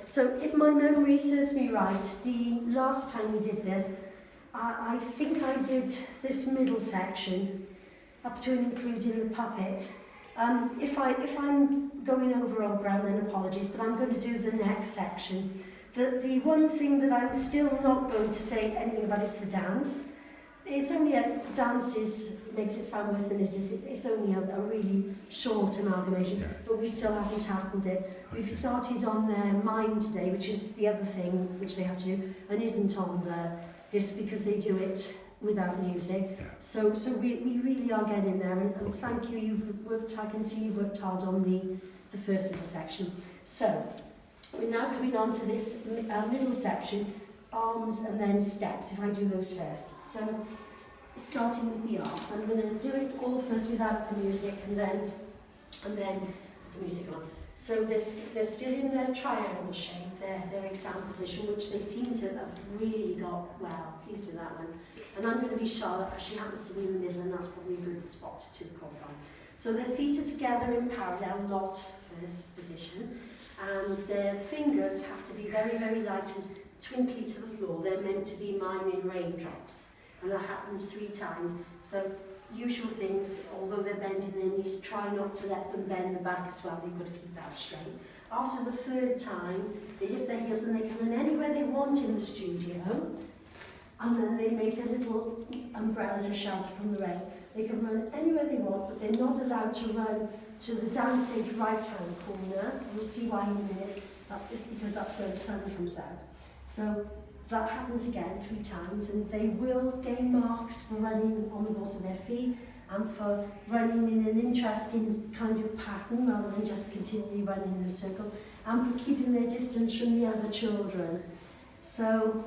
So if my memory serves me right, the last time we did this, I think I did this middle section up to and including the puppet. If I'm going over old ground, then apologies, but I'm going to do the next section. The one thing that I'm still not going to say anything about is the dance. It's only makes it sound worse than it is. It's only a really short amalgamation, but we still haven't tackled it. Okay. We've started on their mind today, which is the other thing which they have to do, and isn't on the disc because they do it without music. Yeah. So we really are getting there, and okay. Thank you. I can see you've worked hard on the first of the section. So we're now coming on to this middle section, arms and then steps, if I do those first. So, starting with the arms, I'm going to do it all first without the music and then the music on. So they're still in their triangle shape, their exam position, which they seem to have really got well. Pleased with that one. And I'm going to be Charlotte, because she happens to be in the middle, and that's probably a good spot to call from. So their feet are together in parallel, not first position, and their fingers have to be very, very light and twinkly to the floor. They're meant to be miming raindrops, and that happens 3 times. So usual things, although they're bending their knees, try not to let them bend the back as well. They've got to keep that straight. After the 3rd time, they lift their heels and they can run anywhere they want in the studio, and then they make a little umbrella to shelter from the rain. They can run anywhere they want, but they're not allowed to run to the downstage right-hand corner. You'll see why in a minute. That is because that's where the sun comes out. So that happens again 3 times, and they will gain marks for running on the balls of their feet and for running in an interesting kind of pattern rather than just continually running in a circle, and for keeping their distance from the other children. So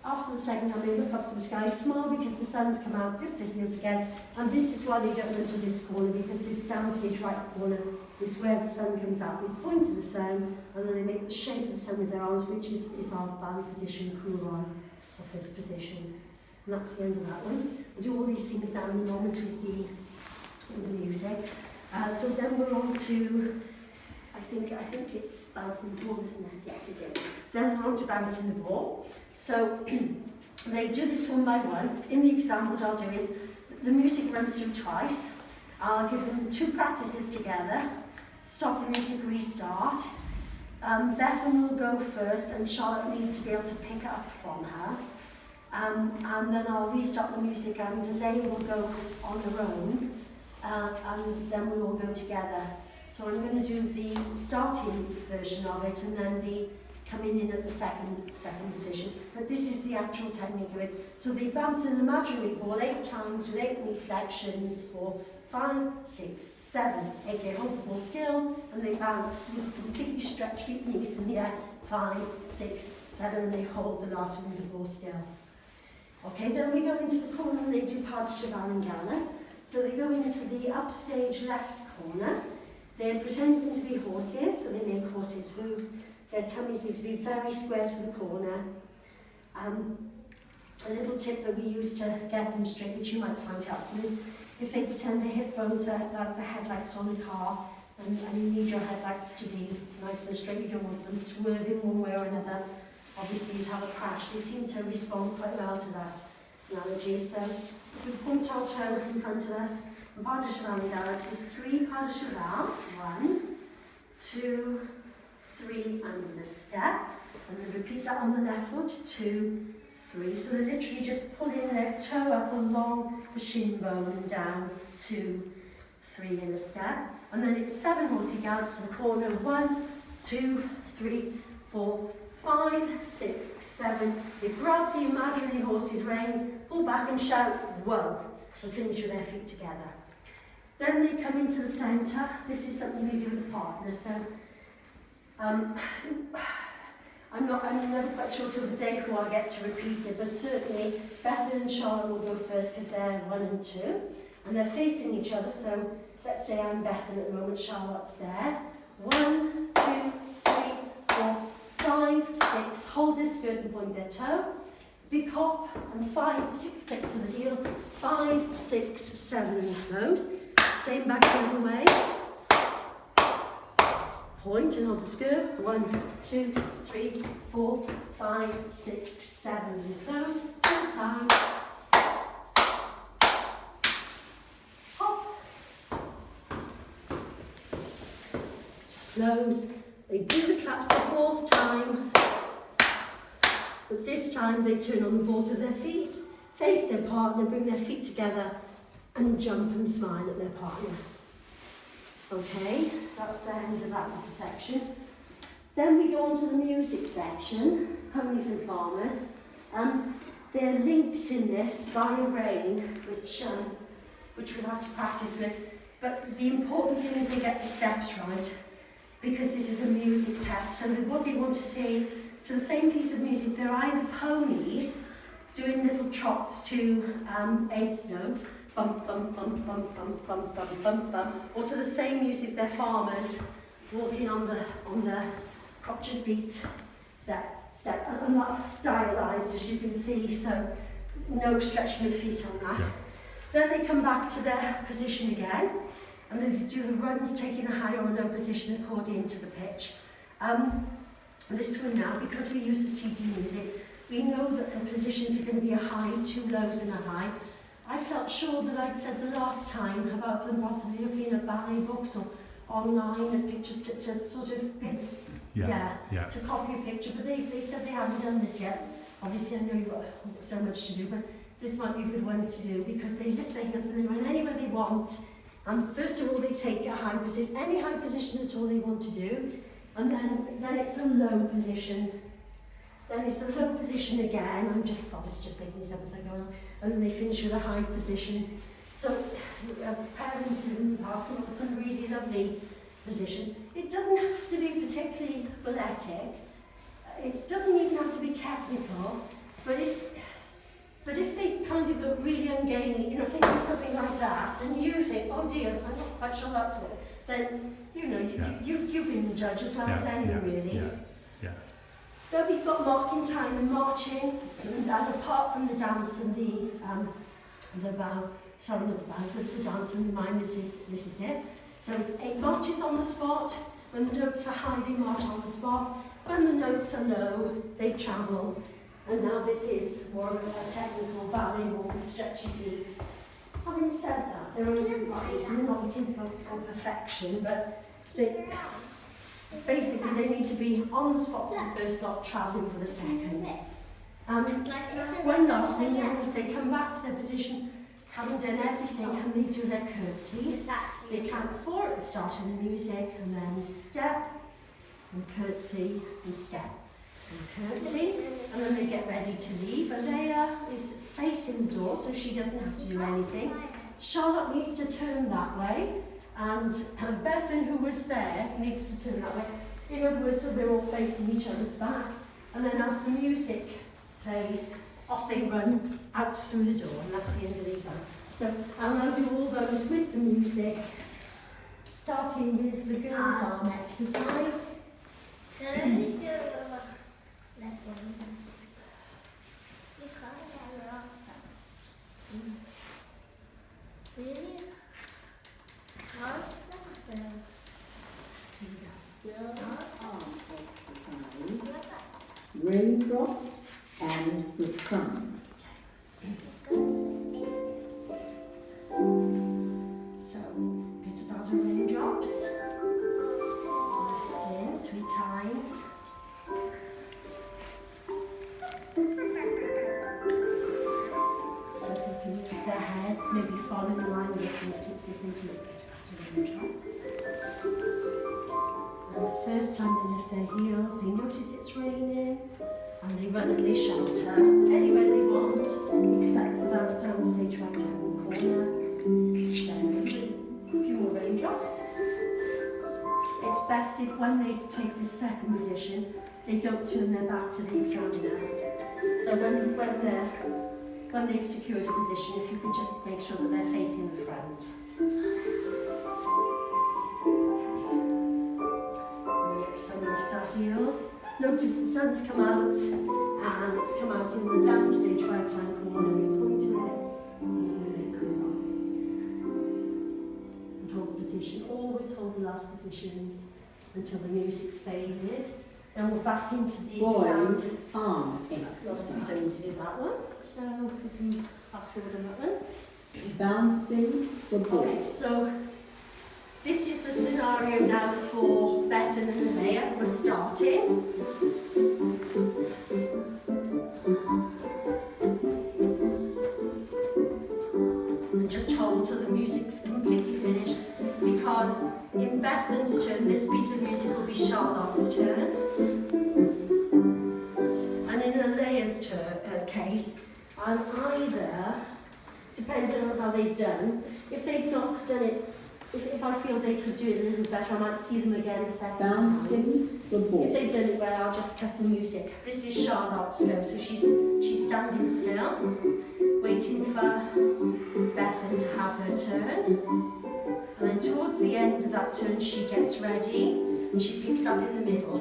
after the second time, they look up to the sky, smile because the sun's come out, lift their heels again, and this is why they don't run to this corner, because this downstage right corner is where the sun comes out. They point to the sun, and then they make the shape of the sun with their arms, which is our ballet position, couloir, or 5th position. And that's the end of that one. We'll do all these things now in a moment with the music. So then we're on to, I think it's bouncing the ball, isn't it? Yes, it is. Then we're on to bouncing the ball. So they do this one by one. In the exam, what I'll do is, the music runs through twice. I'll give them 2 practices together, stop the music, restart. Bethan will go first, and Charlotte needs to be able to pick up from her. And then I'll restart the music, and Elaine will go on her own, and then we'll all go together. So I'm going to do the starting version of it, and then the coming in at the second position. But this is the actual technique of it. So they bounce an imaginary ball 8 times with 8 knee flexions for 5, 6, 7, 8. They hold the ball still, and they bounce with completely stretched feet and knees in the air. 5, 6, 7, and they hold the last one with the ball still. Okay, then we go into the corner and they do pas de cheval and galop. So they go into the upstage left corner. They're pretending to be horses, so they make horses' hooves. Their tummies need to be very square to the corner. A little tip that we use to get them straight, which you might find helpful, is if they pretend the hip bones are like the headlights on a car, and you need your headlights to be nice and straight, you don't want them swerving one way or another. Obviously you'd have a crash. They seem to respond quite well to that analogy. So if we point our toe in front of us, and pas de cheval and galop is 3 pas de cheval, 1, 2, 3, and a step, and then repeat that on the left foot, 2, 3. So they're literally just pulling their toe up along the shin bone and down, 2, 3, and a step. And then it's 7 horsey gallops in the corner, 1, 2, 3, 4, 5, 6, 7. They grab the imaginary horse's reins, pull back and shout, whoa, and finish with their feet together. Then they come into the centre. This is something they do with a partner. So I'm never quite sure till the day who I'll get to repeat it, but certainly Bethan and Charlotte will go first because they're 1 and 2, and they're facing each other. So let's say I'm Bethan at the moment, Charlotte's there. 1, 2, 3, 4, 5, 6. Hold their skirt and point their toe. Big hop and 5, 6 clicks of the heel. 5, 6, 7 and close. Same back the other way. point and hold the skirt. 1, 2, 3, 4, 5, 6, 7, and close. 3 times. Hop. Close. They do the claps the 4th time. But this time they turn on the balls of their feet, face their partner, bring their feet together and jump and smile at their partner. Okay, that's the end of that little section. Then we go on to the music section, ponies and farmers. They're linked in this by a rein, which we'll have to practice with. But the important thing is they get the steps right, because this is a music test. So what they want to say to the same piece of music, they're either ponies doing little trots to 8th notes, bum bum bum bum bum bum bum bum bum, or to the same music they're farmers walking on the crotchet beat, step step, and that's stylized as you can see. So no stretching of feet on that. Yeah. Then they come back to their position again, and they do the runs taking a high or a low position according to the pitch. This one now, because we use the CD music, we know that the positions are going to be a high, 2 lows and a high. I felt sure that I'd said the last time about them possibly looking at ballet books or online and pictures to sort of pick, to copy a picture, but they said they haven't done this yet. Obviously I know you've got so much to do, but this might be a good one to do, because they lift their heels and they run anywhere they want. And first of all they take a high position, any high position at all they want to do, and then it's a low position. Then it's a low position again. I'm just obviously just making this up as I go on. And then they finish with a high position. So parents in the past come up with some really lovely positions. It doesn't have to be particularly balletic. It doesn't even have to be technical. But if they kind of look really ungainly, if they do something like that, and you think, oh dear, I'm not quite sure that's what, then you've been the judge as well as anyone really. Then we've got marking time and marching, and apart from the dance and the bow, sorry, not the bow, the dance and the mime, this is it. So it's 8 marches on the spot. When the notes are high, they march on the spot. When the notes are low, they travel. And now this is more of a technical ballet walk with stretchy feet. Having said that, they're only good marches, and they're not looking for perfection, but basically they need to be on the spot for the first lot, travelling for the second. One last thing then is they come back to their position, having done everything, and they do their curtsies. They count 4 at the start of the music, and then step, and curtsy, and step, and curtsy, and then they get ready to leave. Alea is facing the door, so she doesn't have to do anything. Charlotte needs to turn that way, and Bethan, who was there, needs to turn that way. In other words, so they're all facing each other's back. And then as the music plays, off they run out through the door, and that's the end of the exam. So I'll now do all those with the music, starting with the girls' arm exercise. Raindrops and the sun. So it's about the raindrops. Lift in 3 times. So if they can use their heads, maybe fall in line with their fingertips if they do it about the raindrops. And the first time they lift their heels, they notice it's raining, and they run and they shelter anywhere they want, except for that downstage right hand corner. Then a few more raindrops. It's best if when they take this second position, they don't turn their back to the examiner. So when they've secured a position, if you could just make sure that they're facing the front. So lift our heels. Notice the sun's come out, and it's come out in the downstage right hand corner. We point to it, and we make cool. And hold the position. Always hold the last positions. until the music's faded. Then we're back into the Boys exam. arm Lots of exercise. don't do that one, so we can fast forward on that one. Bouncing the ball. Okay, so this is the scenario now for Bethan and Alea. We're starting. And just hold till the music's completely finished, because in Bethan's turn, this piece of music will be Charlotte's turn. And in Alea's case, I'll either, depending on how they've done, if they've not done it, if I feel they could do it a little better, I might see them again a second time. Bouncing the If ball. they've done it well, I'll just cut the music. This is Charlotte's go, so she's standing still, waiting for Bethan to have her turn. And then towards the end of that turn, she gets ready and she picks up in the middle.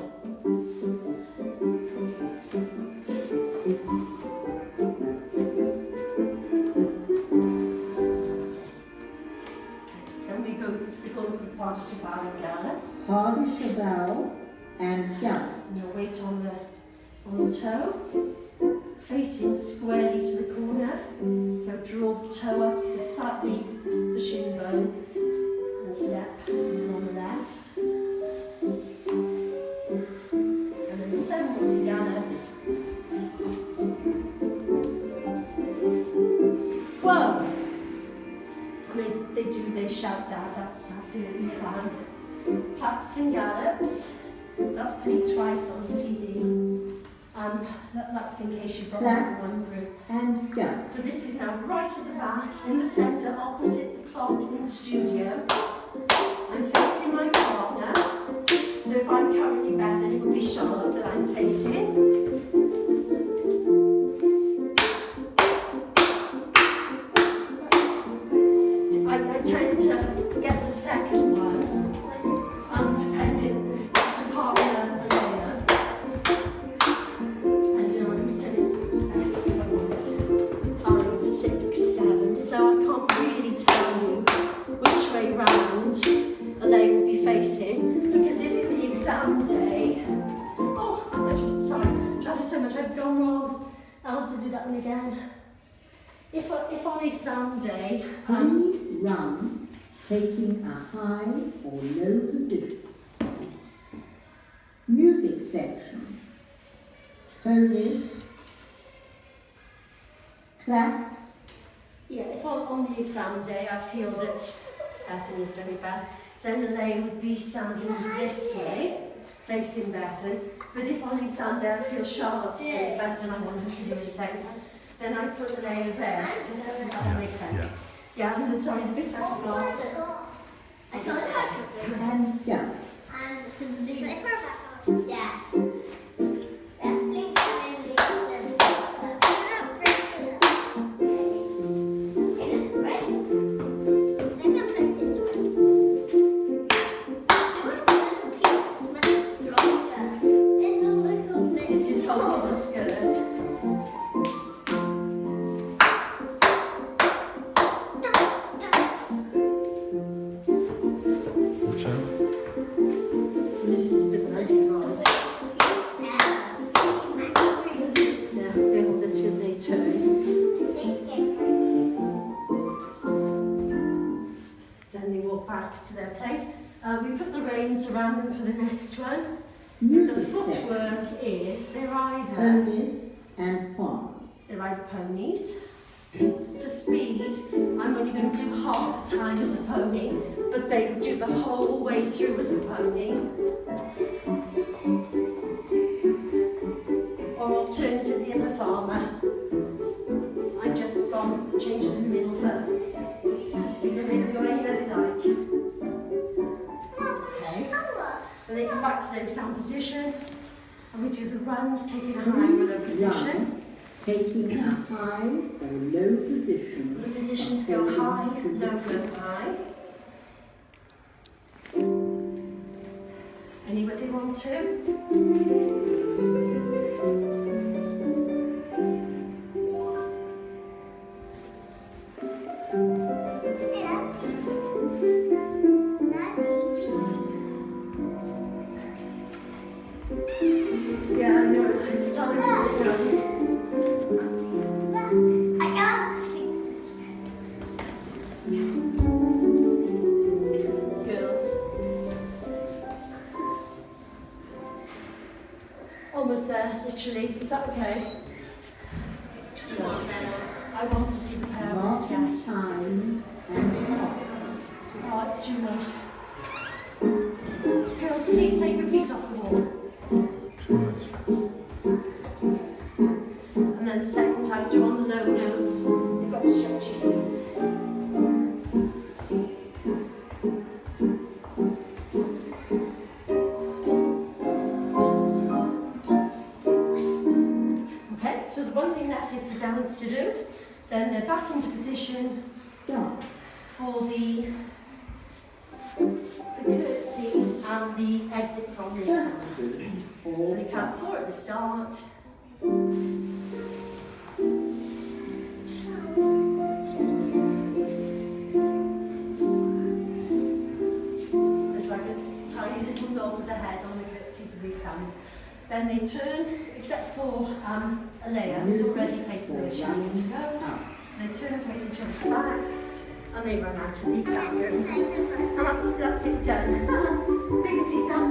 That's it. Okay, then we go to the going for the pas de cheval and gallop. Pas de cheval and gallop. And your weight on the toe, facing squarely to the corner. So draw the toe up to the side, the shin bone, and step on the left. And then 7 more gallops. Whoa! And they shout that, that's absolutely fine. Taps and gallops. That's played twice on the CD. That's in case you've got one group. And gallop. So this is now right at the back, in the centre, opposite the clock in the studio. I'm facing my partner. So if I'm currently Bethan, it would be Charlotte that I'm facing. I tend to get the second one, depending to partner and layer. Depending on who's done it best, if I was 5, 6, 7. So I can't really tell you which way round a lay will be facing, because if in the exam day, sorry, chatted so much I've gone wrong. I'll have to do that one again. If on exam day, free run, taking a high or low position. Music section. Ponies. Claps. yeah, if on the exam day I feel that Bethan done it best, then the lay would be standing this way, facing Bethan. But if on exam day I feel Charlotte's done it best and I want her to do it a second time, then I put the layer there. Does that make sense? Yeah, and sorry, the bit I forgot. I told you how to do it. And gallop. And the yeah. This is holding the skirt. This is the bit that I take on. Yeah, they hold this when they turn. Then they walk back to their place. We put the reins around them for the next one. The Music section. footwork is they're either And farms. ponies. For speed, I'm only going to do half the time as a pony, but they do the whole way through as a pony. Or alternatively as a farmer. I've just changed in the middle for just speed, and they can go anywhere they like. Okay. Then they come back to their exam position, and we do the runs, taking a high or low position. Run, taking a high or low position. The positions go high, low, go high. Anywhere they want to. Almost there, literally. Is that okay? No. I want to see the parents, Marking yes. time and off. Oh, it's too late. Girls, please take your feet off the wall. And then the second time through on the low notes, you've got to stretch your feet. Okay, so the one thing left is the dance to do. Then they're back into position Stop. for the curtsies and the exit from the exam. So they count 4 at the start. There's like a tiny little nod to the head on the curtsy to the exam. Then they turn, except for Alea, who's already facing where she needs to go. They turn and face each other's backs, and they run out of the exam room. And that's it done. Biggest exam